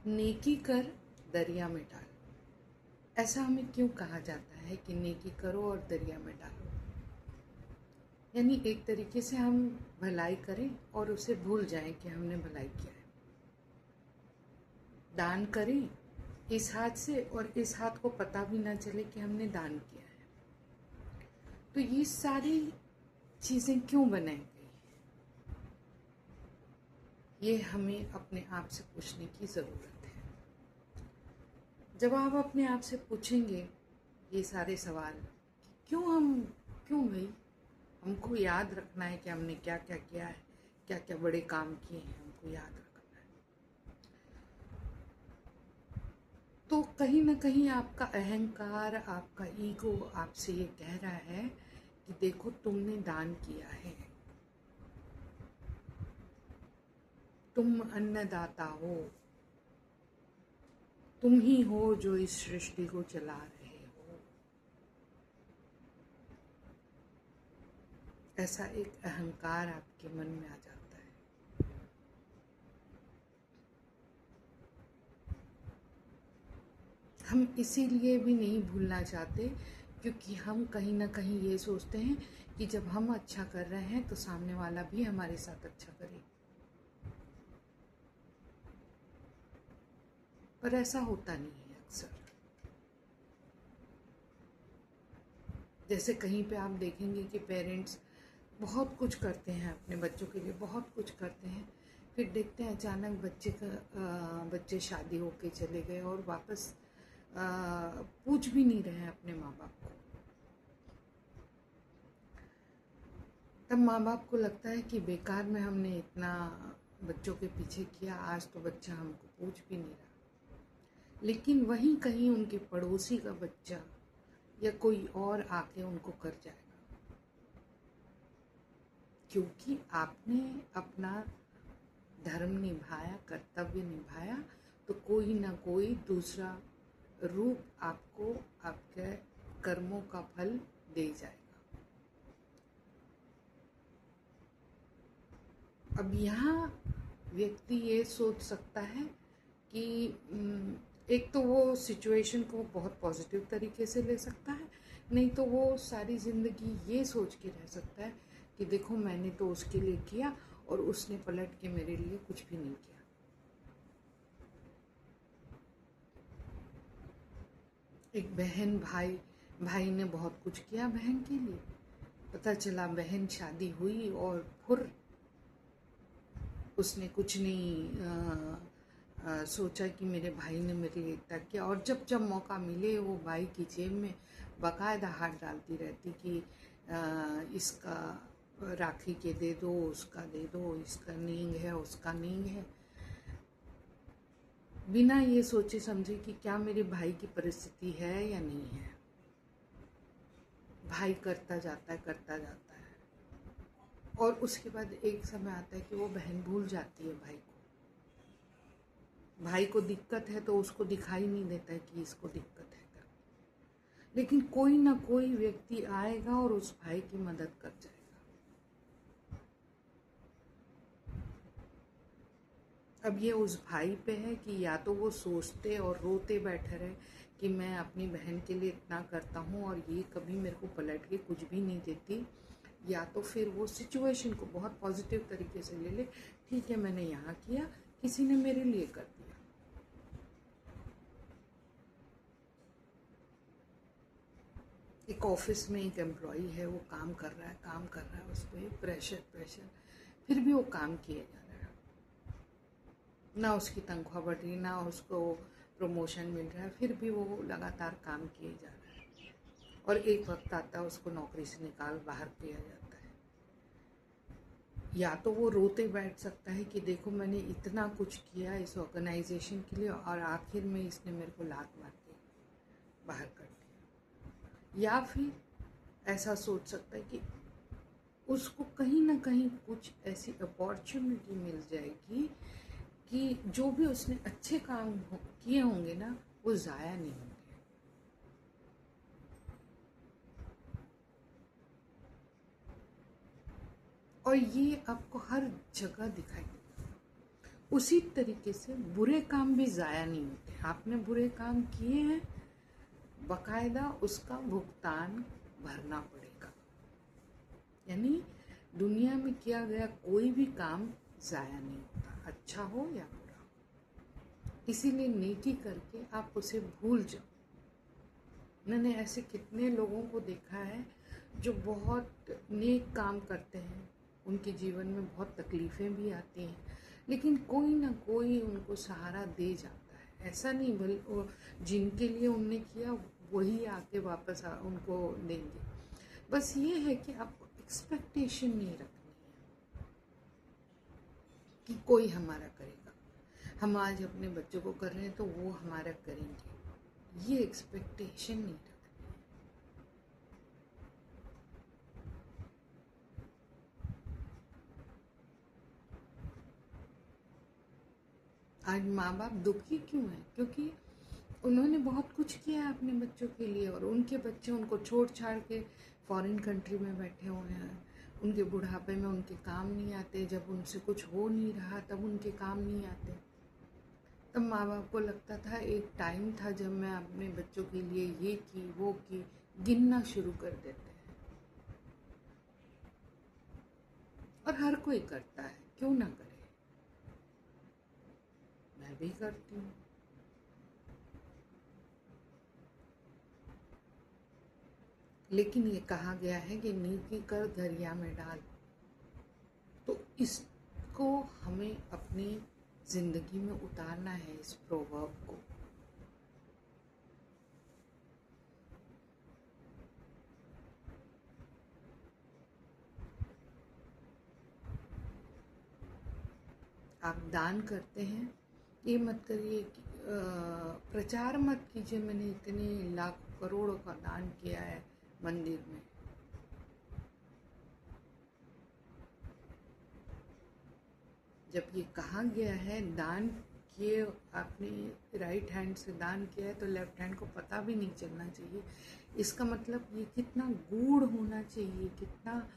नेकी कर दरिया में डाल। ऐसा हमें क्यों कहा जाता है कि नेकी करो और दरिया में डालो? यानी एक तरीके से हम भलाई करें और उसे भूल जाएं कि हमने भलाई किया है। दान करें इस हाथ से और इस हाथ को पता भी ना चले कि हमने दान किया है। तो ये सारी चीज़ें क्यों बनाई गई? ये हमें अपने आप से पूछने की ज़रूरत है। जब आप अपने आप से पूछेंगे ये सारे सवाल, क्यों भाई हमको याद रखना है कि हमने क्या क्या किया है, क्या क्या बड़े काम किए हैं, हमको याद रखना है, तो कहीं ना कहीं आपका अहंकार, आपका ईगो आपसे ये कह रहा है कि देखो तुमने दान किया है, तुम अन्नदाता हो, तुम ही हो जो इस सृष्टि को चला रहे हो। ऐसा एक अहंकार आपके मन में आ जाता है। हम इसीलिए भी नहीं भूलना चाहते क्योंकि हम कहीं ना कहीं ये सोचते हैं कि जब हम अच्छा कर रहे हैं तो सामने वाला भी हमारे साथ अच्छा करे, पर ऐसा होता नहीं है अक्सर। जैसे कहीं पे आप देखेंगे कि पेरेंट्स बहुत कुछ करते हैं अपने बच्चों के लिए, बहुत कुछ करते हैं, फिर देखते हैं अचानक बच्चे शादी होके चले गए और वापस पूछ भी नहीं रहे हैं अपने माँ बाप को। तब माँ बाप को लगता है कि बेकार में हमने इतना बच्चों के पीछे किया, आज तो बच्चा हमको पूछ भी नहीं रहा। लेकिन वहीं कहीं उनके पड़ोसी का बच्चा या कोई और आके उनको कर जाएगा, क्योंकि आपने अपना धर्म निभाया, कर्तव्य निभाया, तो कोई ना कोई दूसरा रूप आपको आपके कर्मों का फल दे जाएगा। अब यहाँ व्यक्ति ये सोच सकता है कि एक तो वो सिचुएशन को बहुत पॉजिटिव तरीके से ले सकता है, नहीं तो वो सारी ज़िंदगी ये सोच के रह सकता है कि देखो मैंने तो उसके लिए किया और उसने पलट के मेरे लिए कुछ भी नहीं किया। एक बहन भाई ने बहुत कुछ किया बहन के लिए, पता चला बहन शादी हुई और फिर उसने कुछ नहीं सोचा कि मेरे भाई ने मेरे लिए इतना किया, और जब जब मौका मिले वो भाई की जेब में बाकायदा हाथ डालती रहती कि इसका राखी के दे दो, उसका दे दो, इसका नींग है, उसका नींग है, बिना ये सोचे समझे कि क्या मेरे भाई की परिस्थिति है या नहीं है। भाई करता जाता है और उसके बाद एक समय आता है कि वो बहन भूल जाती है भाई को। भाई को दिक्कत है तो उसको दिखाई नहीं देता है कि इसको दिक्कत है कर, लेकिन कोई ना कोई व्यक्ति आएगा और उस भाई की मदद कर जाएगा। अब ये उस भाई पे है कि या तो वो सोचते और रोते बैठे रहे कि मैं अपनी बहन के लिए इतना करता हूँ और ये कभी मेरे को पलट के कुछ भी नहीं देती, या तो फिर वो सिचुएशन को बहुत पॉजिटिव तरीके से ले ले, ठीक है मैंने यहाँ किया, किसी ने मेरे लिए कर दिया। एक ऑफिस में एक एम्प्लॉई है, वो काम कर रहा है, उस पर प्रेशर, फिर भी वो काम किए जा रहा है, ना उसकी तनख्वाह बढ़ रही, ना उसको प्रमोशन मिल रहा है, फिर भी वो लगातार काम किए जा रहा है, और एक वक्त आता है उसको नौकरी से निकाल बाहर किया जाता है। या तो वो रोते बैठ सकता है कि देखो मैंने इतना कुछ किया इस ऑर्गेनाइजेशन के लिए और आखिर में इसने मेरे को लात मार के बाहर कर दिया, या फिर ऐसा सोच सकता है कि उसको कहीं ना कहीं कुछ ऐसी अपॉर्चुनिटी मिल जाएगी कि जो भी उसने अच्छे काम किए होंगे ना वो ज़ाया नहीं होंगे। और ये आपको हर जगह दिखाई देगा। उसी तरीके से बुरे काम भी ज़ाया नहीं होते। आपने बुरे काम किए हैं, बकायदा उसका भुगतान भरना पड़ेगा। यानी दुनिया में किया गया कोई भी काम ज़ाया नहीं होता, अच्छा हो या बुरा हो। इसीलिए नेकी करके आप उसे भूल जाओ। मैंने ऐसे कितने लोगों को देखा है जो बहुत नेक काम करते हैं, उनके जीवन में बहुत तकलीफ़ें भी आती हैं, लेकिन कोई ना कोई उनको सहारा दे जाता है। ऐसा नहीं भले जिनके लिए उनने किया वही आके वापस उनको देंगे। बस ये है कि आपको एक्सपेक्टेशन नहीं रखनी है कि कोई हमारा करेगा। हम आज अपने बच्चों को कर रहे हैं तो वो हमारा करेंगे, ये एक्सपेक्टेशन नहीं रखनी। आज माँ बाप दुखी क्यों हैं? क्योंकि उन्होंने बहुत कुछ किया है अपने बच्चों के लिए, और उनके बच्चे उनको छोड़ छाड़ के फॉरेन कंट्री में बैठे हुए हैं। उनके बुढ़ापे में उनके काम नहीं आते, जब उनसे कुछ हो नहीं रहा तब उनके काम नहीं आते। तब माँ बाप को लगता था एक टाइम था जब मैं अपने बच्चों के लिए ये की वो की, गिनना शुरू कर देते हैं। और हर कोई करता है, क्यों ना करे, मैं भी करती हूँ। लेकिन ये कहा गया है कि नेकी कर दरिया में डाल, तो इसको हमें अपनी जिंदगी में उतारना है, इस प्रोवर्ब को। आप दान करते हैं, ये मत करिए कि प्रचार मत कीजिए मैंने इतने लाखों करोड़ों का दान किया है मंदिर में। जब ये कहा गया है दान किए, आपने राइट हैंड से दान किया है तो लेफ्ट हैंड को पता भी नहीं चलना चाहिए। इसका मतलब ये कितना गूढ़ होना चाहिए, कितना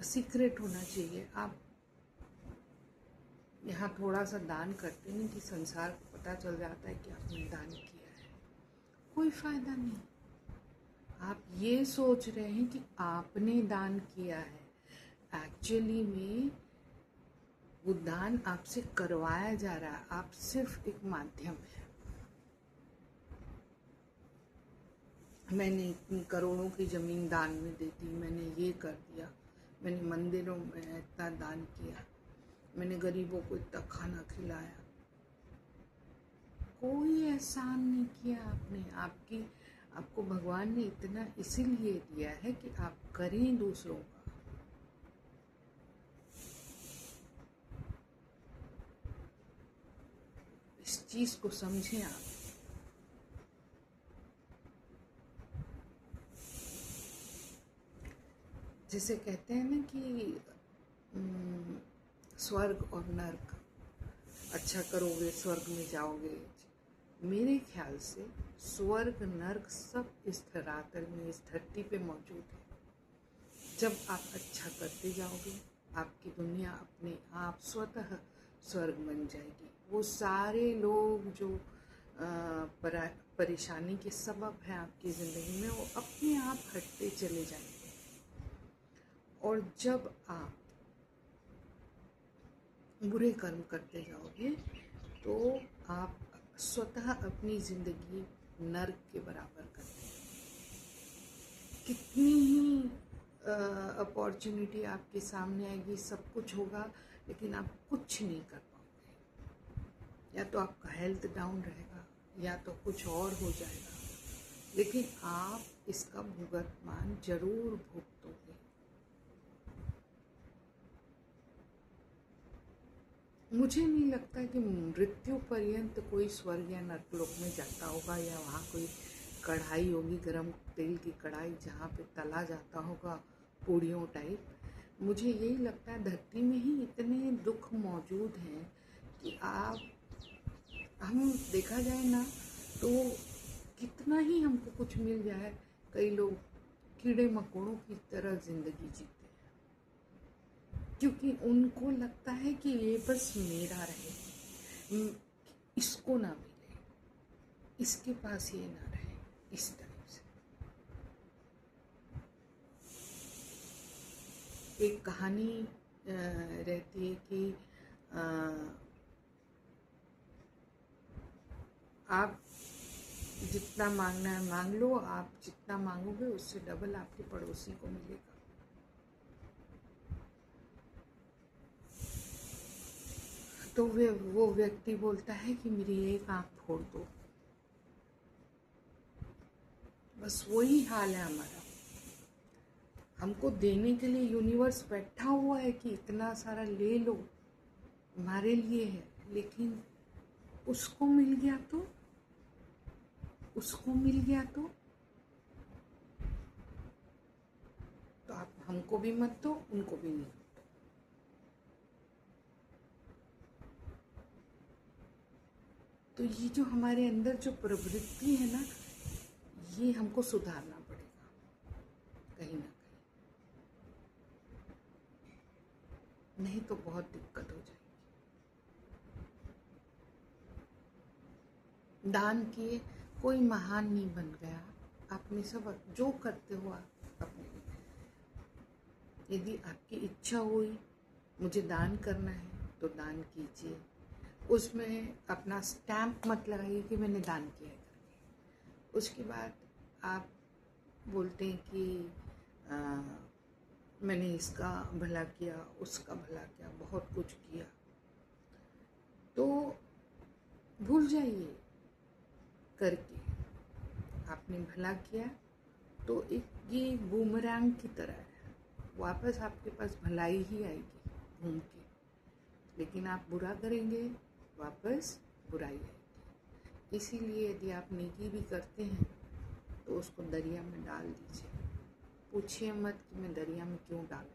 सीक्रेट होना चाहिए। आप यहाँ थोड़ा सा दान करते नहीं कि संसार को पता चल जाता है कि आपने दान किया है, कोई फायदा नहीं। आप ये सोच रहे हैं कि आपने दान किया है, एक्चुअली में वो दान आपसे करवाया जा रहा है, आप सिर्फ एक माध्यम है। मैंने इतनी करोड़ों की ज़मीन दान में दे दी, मैंने ये कर दिया, मैंने मंदिरों में इतना दान किया, मैंने गरीबों को इतना खाना खिलाया। कोई एहसान नहीं किया आपने। आपको भगवान ने इतना इसीलिए दिया है कि आप करें दूसरों का। इस चीज को समझें आप। जैसे कहते हैं ना कि स्वर्ग और नर्क, अच्छा करोगे स्वर्ग में जाओगे। मेरे ख्याल से स्वर्ग नर्क सब इस धरातल में, इस धरती पे मौजूद है। जब आप अच्छा करते जाओगे, आपकी दुनिया अपने आप स्वतः स्वर्ग बन जाएगी। वो सारे लोग जो परेशानी के सबब हैं आपकी ज़िंदगी में, वो अपने आप हटते चले जाएंगे। और जब आप बुरे कर्म करते जाओगे तो आप स्वतः अपनी ज़िंदगी नर्क के बराबर करते हैं। कितनी ही अपॉर्चुनिटी आपके सामने आएगी, सब कुछ होगा, लेकिन आप कुछ नहीं कर पाओगे। या तो आपका हेल्थ डाउन रहेगा, या तो कुछ और हो जाएगा, लेकिन आप इसका भुगतान जरूर भुगतोगे। मुझे नहीं लगता कि मृत्यु पर्यंत कोई स्वर्ग या नरकलोक में जाता होगा, या वहाँ कोई कढ़ाई होगी, गरम तेल की कढ़ाई जहाँ पे तला जाता होगा पूड़ियों टाइप। मुझे यही लगता है धरती में ही इतने दुख मौजूद हैं कि हम देखा जाए ना तो कितना ही हमको कुछ मिल जाए, कई लोग कीड़े मकोड़ों की तरह जिंदगी जीते हैं। क्योंकि उनको लगता है कि ये बस मेरा रहे, इसको ना मिले, इसके पास ये ना रहे, इस टाइप से। एक कहानी रहती है कि आप जितना मांगना है मांग लो, आप जितना मांगोगे उससे डबल आपके पड़ोसी को मिलेगा। तो वो व्यक्ति बोलता है कि मेरी एक आंख फोड़ दो। बस वही हाल है हमारा। हमको देने के लिए यूनिवर्स बैठा हुआ है कि इतना सारा ले लो, हमारे लिए है, लेकिन उसको मिल गया तो, उसको मिल गया तो आप हमको भी मत दो, उनको भी नहीं। तो ये जो हमारे अंदर जो प्रवृत्ति है ना, ये हमको सुधारना पड़ेगा कहीं ना कहीं, नहीं तो बहुत दिक्कत हो जाएगी। दान किए, कोई महान नहीं बन गया, आप में सब जो करते हो आप अपने लिए। यदि आपकी इच्छा हुई मुझे दान करना है तो दान कीजिए, उसमें अपना स्टैम्प मत लगाइए कि मैंने दान किया है करके। उसके बाद आप बोलते हैं कि मैंने इसका भला किया, उसका भला किया, बहुत कुछ किया, तो भूल जाइए करके आपने भला किया तो एक ये बूमरैंग की तरह है, वापस आपके पास भलाई ही आएगी घूम के। लेकिन आप बुरा करेंगे, वापस बुराई आएगी। इसीलिए यदि आप नेकी भी करते हैं तो उसको दरिया में डाल दीजिए। पूछिए मत कि मैं दरिया में क्यों डालूं।